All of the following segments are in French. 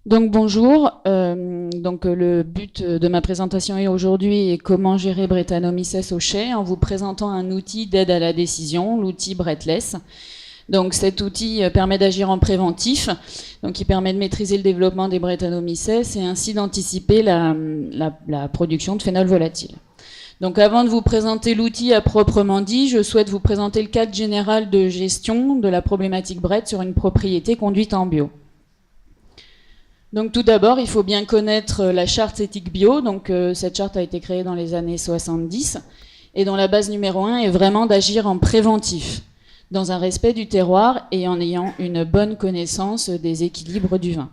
Donc bonjour, le but de ma présentation aujourd'hui est comment gérer Brettanomyces au chai en vous présentant un outil d'aide à la décision, l'outil Breathless. Donc cet outil permet d'agir en préventif, donc il permet de maîtriser le développement des Brettanomyces et ainsi d'anticiper la production de phénol volatile. Donc avant de vous présenter l'outil à proprement dit, je souhaite vous présenter le cadre général de gestion de la problématique Brett sur une propriété conduite en bio. Donc tout d'abord, il faut bien connaître la charte éthique bio. Donc cette charte a été créée dans les années 70 et dont la base numéro 1 est vraiment d'agir en préventif, dans un respect du terroir et en ayant une bonne connaissance des équilibres du vin.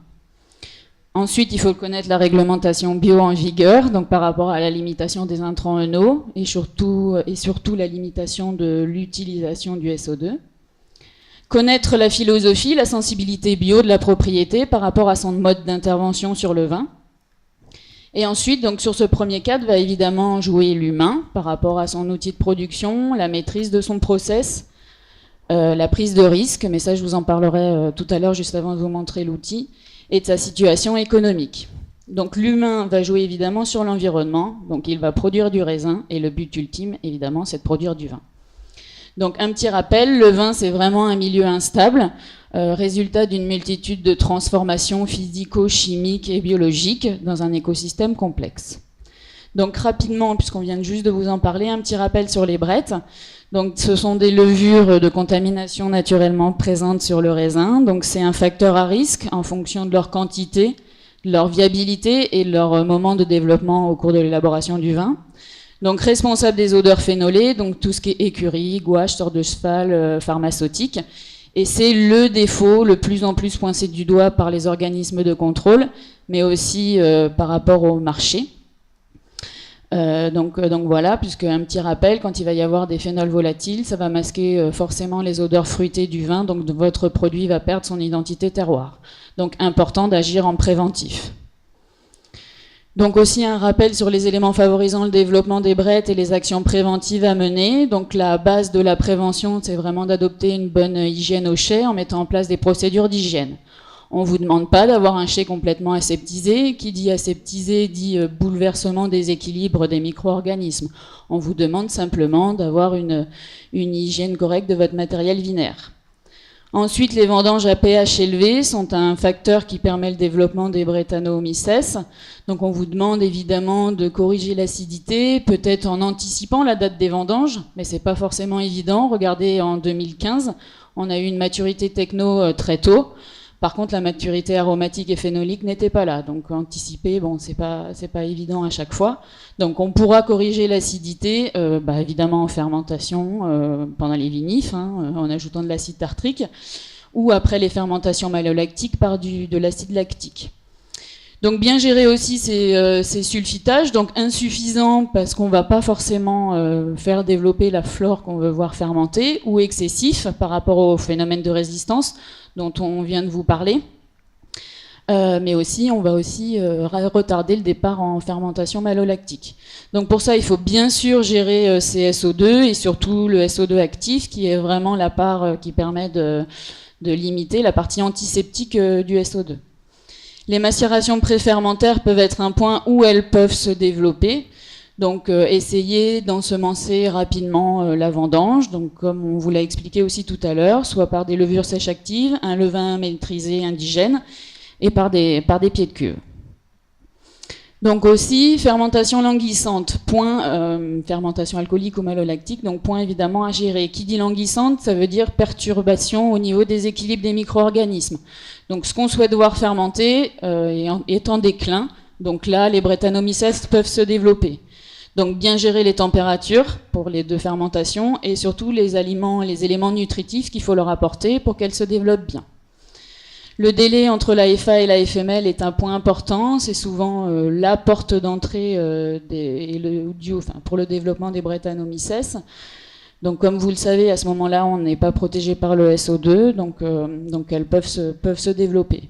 Ensuite, il faut connaître la réglementation bio en vigueur, donc par rapport à la limitation des intrants en eau et surtout la limitation de l'utilisation du SO2. Connaître la philosophie, la sensibilité bio de la propriété par rapport à son mode d'intervention sur le vin. Et ensuite, donc sur ce premier cadre, va évidemment jouer l'humain par rapport à son outil de production, la maîtrise de son process, la prise de risque, mais ça je vous en parlerai tout à l'heure juste avant de vous montrer l'outil, et de sa situation économique. Donc l'humain va jouer évidemment sur l'environnement, donc il va produire du raisin, et le but ultime évidemment c'est de produire du vin. Donc un petit rappel, le vin c'est vraiment un milieu instable, résultat d'une multitude de transformations physico-chimiques et biologiques dans un écosystème complexe. Donc rapidement, puisqu'on vient juste de vous en parler, un petit rappel sur les brettes. Donc ce sont des levures de contamination naturellement présentes sur le raisin, donc c'est un facteur à risque en fonction de leur quantité, de leur viabilité et de leur moment de développement au cours de l'élaboration du vin. Donc responsable des odeurs phénolées, donc tout ce qui est écurie, gouache, sorte de cheval, pharmaceutique. Et c'est le défaut le plus en plus pointé du doigt par les organismes de contrôle, mais aussi par rapport au marché. Donc voilà, puisque un petit rappel, quand il va y avoir des phénols volatiles, ça va masquer forcément les odeurs fruitées du vin, donc votre produit va perdre son identité terroir. Donc important d'agir en préventif. Donc aussi un rappel sur les éléments favorisant le développement des brettes et les actions préventives à mener. Donc la base de la prévention, c'est vraiment d'adopter une bonne hygiène au chai en mettant en place des procédures d'hygiène. On ne vous demande pas d'avoir un chai complètement aseptisé. Qui dit aseptisé dit bouleversement des équilibres des micro-organismes. On vous demande simplement d'avoir une hygiène correcte de votre matériel vinaire. Ensuite, les vendanges à pH élevé sont un facteur qui permet le développement des Brettanomyces. Donc on vous demande évidemment de corriger l'acidité, peut-être en anticipant la date des vendanges, mais c'est pas forcément évident. Regardez, en 2015, on a eu une maturité techno très tôt. Par contre, la maturité aromatique et phénolique n'était pas là. Donc anticiper, bon, c'est pas évident à chaque fois. Donc on pourra corriger l'acidité, évidemment en fermentation pendant les vinifs, en ajoutant de l'acide tartrique, ou après les fermentations malolactiques par de l'acide lactique. Donc bien gérer aussi ces sulfitages, donc insuffisant parce qu'on ne va pas forcément faire développer la flore qu'on veut voir fermenter, ou excessif par rapport au phénomène de résistance dont on vient de vous parler. Mais aussi, on va aussi retarder le départ en fermentation malolactique. Donc pour ça, il faut bien sûr gérer ces SO2 et surtout le SO2 actif, qui est vraiment la part qui permet de limiter la partie antiseptique du SO2. Les macérations préfermentaires peuvent être un point où elles peuvent se développer. Donc essayez d'ensemencer rapidement la vendange, donc comme on vous l'a expliqué aussi tout à l'heure, soit par des levures sèches actives, un levain maîtrisé indigène, et par des pieds de cuve. Donc aussi, fermentation languissante, point, fermentation alcoolique ou malolactique, donc point évidemment à gérer. Qui dit languissante, ça veut dire perturbation au niveau des équilibres des micro-organismes. Donc ce qu'on souhaite voir fermenter est en déclin, donc là les Brettanomyces peuvent se développer. Donc bien gérer les températures pour les deux fermentations et surtout les aliments, les éléments nutritifs qu'il faut leur apporter pour qu'elles se développent bien. Le délai entre la FA et la FML est un point important, c'est souvent la porte d'entrée pour le développement des Brettanomyces. Donc comme vous le savez, à ce moment-là, on n'est pas protégé par le SO2, donc elles peuvent se développer.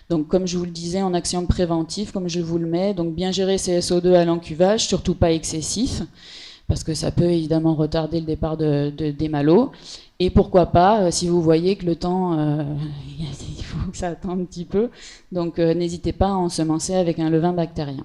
Donc comme je vous le disais, en action préventive, comme je vous le mets, donc bien gérer ces SO2 à l'encuvage, surtout pas excessif, parce que ça peut évidemment retarder le départ des malots. Et pourquoi pas, si vous voyez que le temps, donc ça attend un petit peu. Donc n'hésitez pas à ensemencer avec un levain bactérien.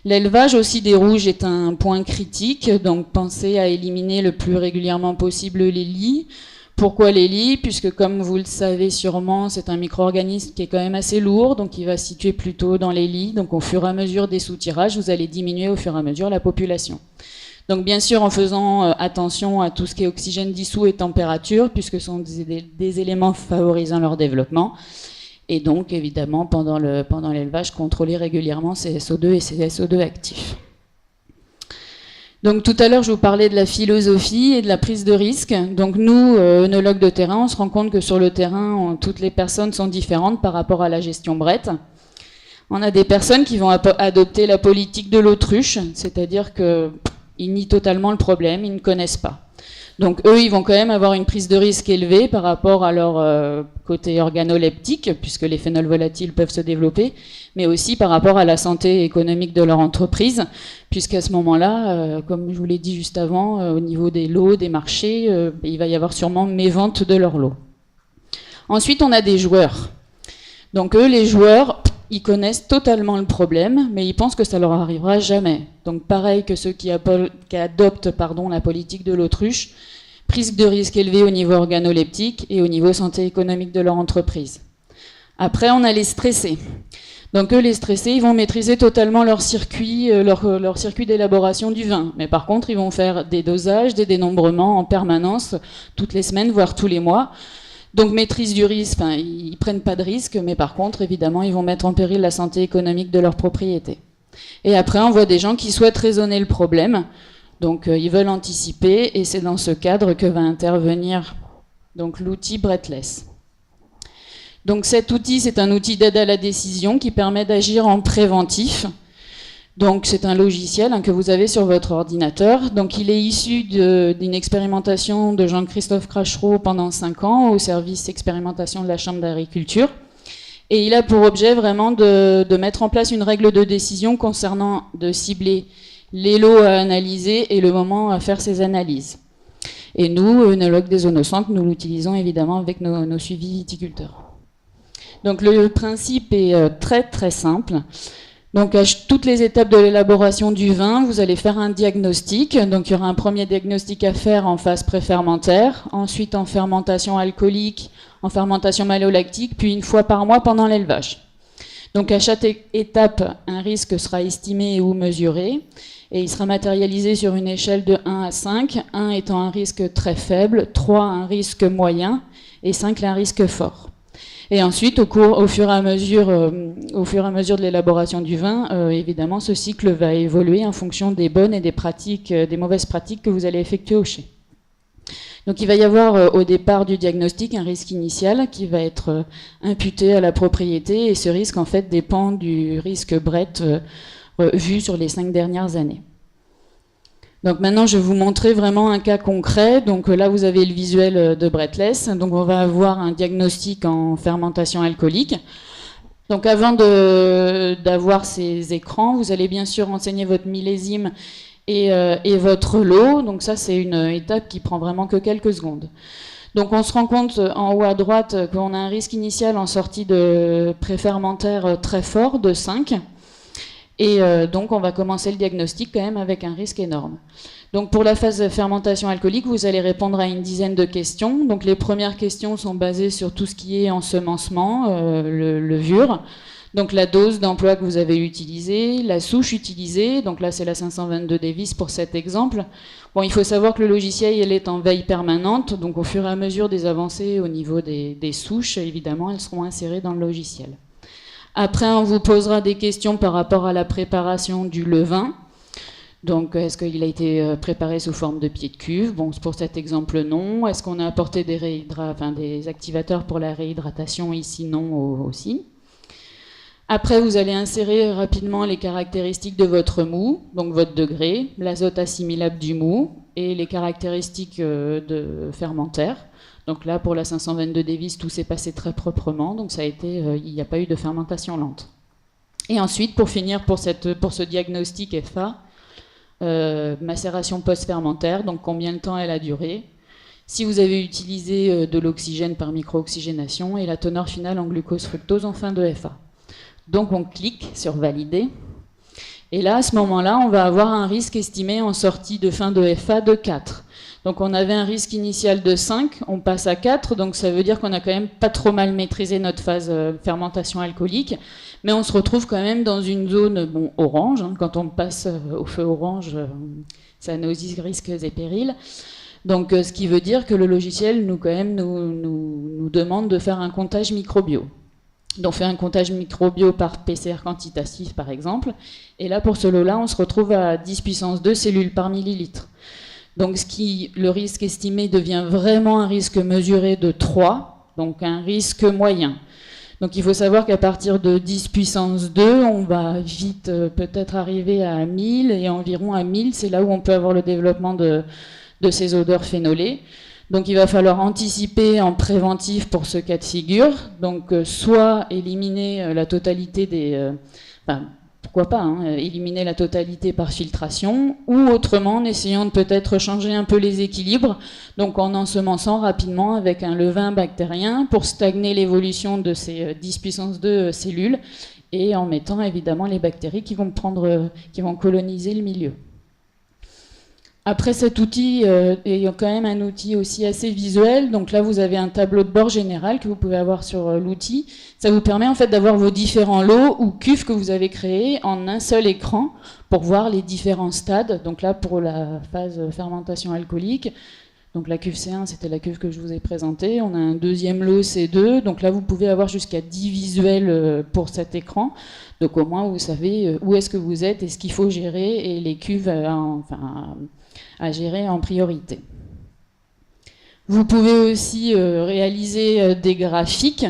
L'élevage aussi des rouges est un point critique, donc pensez à éliminer le plus régulièrement possible les lits. Pourquoi les lits? Puisque comme vous le savez sûrement, c'est un micro-organisme qui est quand même assez lourd, donc il va se situer plutôt dans les lits. Donc au fur et à mesure des soutirages, vous allez diminuer au fur et à mesure la population. Donc bien sûr en faisant attention à tout ce qui est oxygène dissous et température, puisque ce sont des éléments favorisant leur développement. Et donc, évidemment, pendant l'élevage, contrôler régulièrement ces SO2 et ces SO2 actifs. Donc, tout à l'heure, je vous parlais de la philosophie et de la prise de risque. Donc, nous, œnologues de terrain, on se rend compte que sur le terrain, toutes les personnes sont différentes par rapport à la gestion Brett. On a des personnes qui vont adopter la politique de l'autruche, c'est-à-dire qu'ils nient totalement le problème, ils ne connaissent pas. Donc eux, ils vont quand même avoir une prise de risque élevée par rapport à leur côté organoleptique, puisque les phénols volatiles peuvent se développer, mais aussi par rapport à la santé économique de leur entreprise, puisqu'à ce moment-là, comme je vous l'ai dit juste avant, au niveau des lots, des marchés, il va y avoir sûrement mévente de leurs lots. Ensuite, on a des joueurs. Donc eux, les joueurs, ils connaissent totalement le problème, mais ils pensent que ça leur arrivera jamais. Donc pareil que ceux qui adoptent la politique de l'autruche, prise de risque élevée au niveau organoleptique et au niveau santé économique de leur entreprise. Après, on a les stressés. Donc eux, les stressés, ils vont maîtriser totalement leur circuit d'élaboration du vin. Mais par contre, ils vont faire des dosages, des dénombrements en permanence, toutes les semaines, voire tous les mois. Donc maîtrise du risque, ils prennent pas de risque, mais par contre, évidemment, ils vont mettre en péril la santé économique de leur propriété. Et après, on voit des gens qui souhaitent raisonner le problème, donc ils veulent anticiper, et c'est dans ce cadre que va intervenir donc l'outil Breathless. Donc cet outil, c'est un outil d'aide à la décision qui permet d'agir en préventif. Donc c'est un logiciel que vous avez sur votre ordinateur. Donc il est issu d'une expérimentation de Jean-Christophe Crachereau pendant 5 ans au service expérimentation de la Chambre d'agriculture. Et il a pour objet vraiment de mettre en place une règle de décision concernant de cibler les lots à analyser et le moment à faire ces analyses. Et nous, œnologues des Onocentres, nous l'utilisons évidemment avec nos suivis viticulteurs. Donc le principe est très très simple. Donc à toutes les étapes de l'élaboration du vin, vous allez faire un diagnostic. Donc il y aura un premier diagnostic à faire en phase préfermentaire, ensuite en fermentation alcoolique, en fermentation malolactique, puis une fois par mois pendant l'élevage. Donc à chaque étape, un risque sera estimé ou mesuré, et il sera matérialisé sur une échelle de 1 à 5, 1 étant un risque très faible, 3 un risque moyen, et 5 un risque fort. Et ensuite, au fur et à mesure de l'élaboration du vin, évidemment, ce cycle va évoluer en fonction des bonnes et des mauvaises pratiques que vous allez effectuer au chai. Donc il va y avoir au départ du diagnostic un risque initial qui va être imputé à la propriété, et ce risque en fait dépend du risque Brett vu sur les 5 dernières années. Donc maintenant, je vais vous montrer vraiment un cas concret. Donc là, vous avez le visuel de Breathless. Donc on va avoir un diagnostic en fermentation alcoolique. Donc avant d'avoir ces écrans, vous allez bien sûr renseigner votre millésime et votre lot. Donc ça, c'est une étape qui prend vraiment que quelques secondes. Donc on se rend compte en haut à droite qu'on a un risque initial en sortie de préfermentaire très fort de 5. Et donc on va commencer le diagnostic quand même avec un risque énorme. Donc pour la phase de fermentation alcoolique, vous allez répondre à une dizaine de questions. Donc les premières questions sont basées sur tout ce qui est ensemencement, levure. Donc la dose d'emploi que vous avez utilisée, la souche utilisée, donc là c'est la 522 Davis pour cet exemple. Bon, il faut savoir que le logiciel il est en veille permanente, donc au fur et à mesure des avancées au niveau des souches, évidemment elles seront insérées dans le logiciel. Après, on vous posera des questions par rapport à la préparation du levain. Donc, est-ce qu'il a été préparé sous forme de pied de cuve? Bon, pour cet exemple, non. Est-ce qu'on a apporté des activateurs pour la réhydratation? Ici, non aussi. Après, vous allez insérer rapidement les caractéristiques de votre mou, donc votre degré, l'azote assimilable du mou et les caractéristiques de fermentaire. Donc là, pour la 522 Davis, tout s'est passé très proprement, donc ça a été, il n'y a pas eu de fermentation lente. Et ensuite, pour finir, pour ce diagnostic FA, macération post-fermentaire, donc combien de temps elle a duré, si vous avez utilisé de l'oxygène par micro-oxygénation et la teneur finale en glucose-fructose en fin de FA. Donc on clique sur valider. Et là, à ce moment-là, on va avoir un risque estimé en sortie de fin de FA de 4. Donc on avait un risque initial de 5, on passe à 4, donc ça veut dire qu'on a quand même pas trop mal maîtrisé notre phase fermentation alcoolique, mais on se retrouve quand même dans une zone orange, hein, quand on passe au feu orange, ça nos risques et périls. Donc ce qui veut dire que le logiciel nous demande de faire un comptage microbio. Donc on fait un comptage microbio par PCR quantitatif par exemple, et là pour ce lot-là on se retrouve à 10 puissance 2 cellules par millilitre. Donc le risque estimé devient vraiment un risque mesuré de 3, donc un risque moyen. Donc il faut savoir qu'à partir de 10 puissance 2, on va vite peut-être arriver à 1000, et environ à 1000, c'est là où on peut avoir le développement de ces odeurs phénolées. Donc il va falloir anticiper en préventif pour ce cas de figure, donc soit éliminer la totalité pourquoi pas, hein, éliminer la totalité par filtration, ou autrement en essayant de peut-être changer un peu les équilibres, donc en ensemençant rapidement avec un levain bactérien pour stagner l'évolution de ces 10 puissance 2 cellules, et en mettant évidemment les bactéries qui vont coloniser le milieu. Après cet outil, il y a quand même un outil aussi assez visuel. Donc là, vous avez un tableau de bord général que vous pouvez avoir sur l'outil. Ça vous permet en fait d'avoir vos différents lots ou cuves que vous avez créés en un seul écran pour voir les différents stades. Donc là, pour la phase fermentation alcoolique, donc la cuve C1, c'était la cuve que je vous ai présentée. On a un deuxième lot C2. Donc là, vous pouvez avoir jusqu'à 10 visuels pour cet écran. Donc au moins, vous savez où est-ce que vous êtes et ce qu'il faut gérer et les cuves à gérer en priorité. Vous pouvez aussi réaliser des graphiques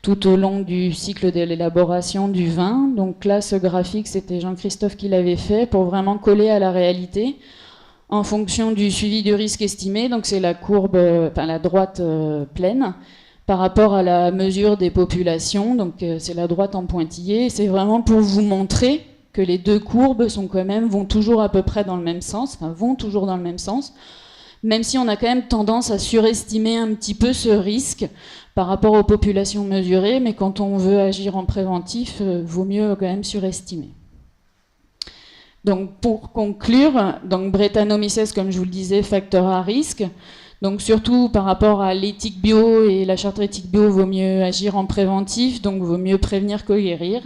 tout au long du cycle de l'élaboration du vin. Donc là, ce graphique, c'était Jean-Christophe qui l'avait fait pour vraiment coller à la réalité en fonction du suivi du risque estimé. Donc c'est la courbe, la droite pleine par rapport à la mesure des populations. Donc c'est la droite en pointillé. C'est vraiment pour vous montrer que les deux courbes vont toujours à peu près dans le même sens, même si on a quand même tendance à surestimer un petit peu ce risque par rapport aux populations mesurées, mais quand on veut agir en préventif, vaut mieux quand même surestimer. Donc pour conclure, donc Brettanomyces, comme je vous le disais, facteur à risque. Donc surtout par rapport à l'éthique bio et la charte éthique bio, vaut mieux agir en préventif, donc vaut mieux prévenir que guérir.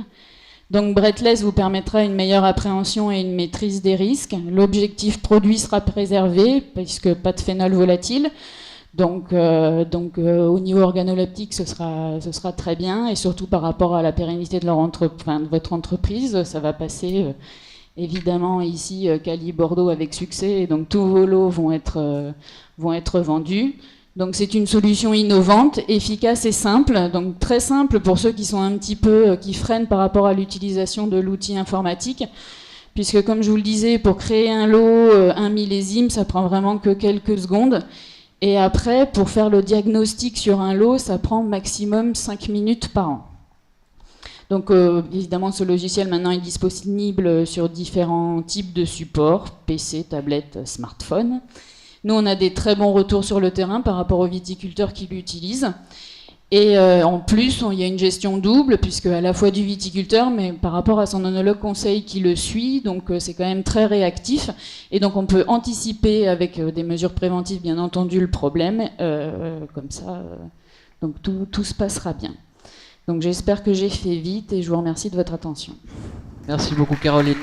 Donc Breathless vous permettra une meilleure appréhension et une maîtrise des risques. L'objectif produit sera préservé, puisque pas de phénol volatile. Donc au niveau organoleptique, ce sera très bien, et surtout par rapport à la pérennité de votre entreprise, ça va passer évidemment ici Cali Bordeaux avec succès, et donc tous vos lots vont être vendus. Donc c'est une solution innovante, efficace et simple, donc très simple pour ceux qui sont un petit peu, qui freinent par rapport à l'utilisation de l'outil informatique, puisque comme je vous le disais, pour créer un lot, un millésime, ça prend vraiment que quelques secondes, et après, pour faire le diagnostic sur un lot, ça prend maximum 5 minutes par an. Donc évidemment, ce logiciel maintenant est disponible sur différents types de supports, PC, tablette, smartphone. Nous, on a des très bons retours sur le terrain par rapport aux viticulteurs qui l'utilisent. Et en plus, il y a une gestion double, puisque à la fois du viticulteur, mais par rapport à son œnologue conseil qui le suit, donc c'est quand même très réactif. Et donc on peut anticiper avec des mesures préventives, bien entendu, le problème. Comme ça, donc tout se passera bien. Donc j'espère que j'ai fait vite et je vous remercie de votre attention. Merci beaucoup, Caroline.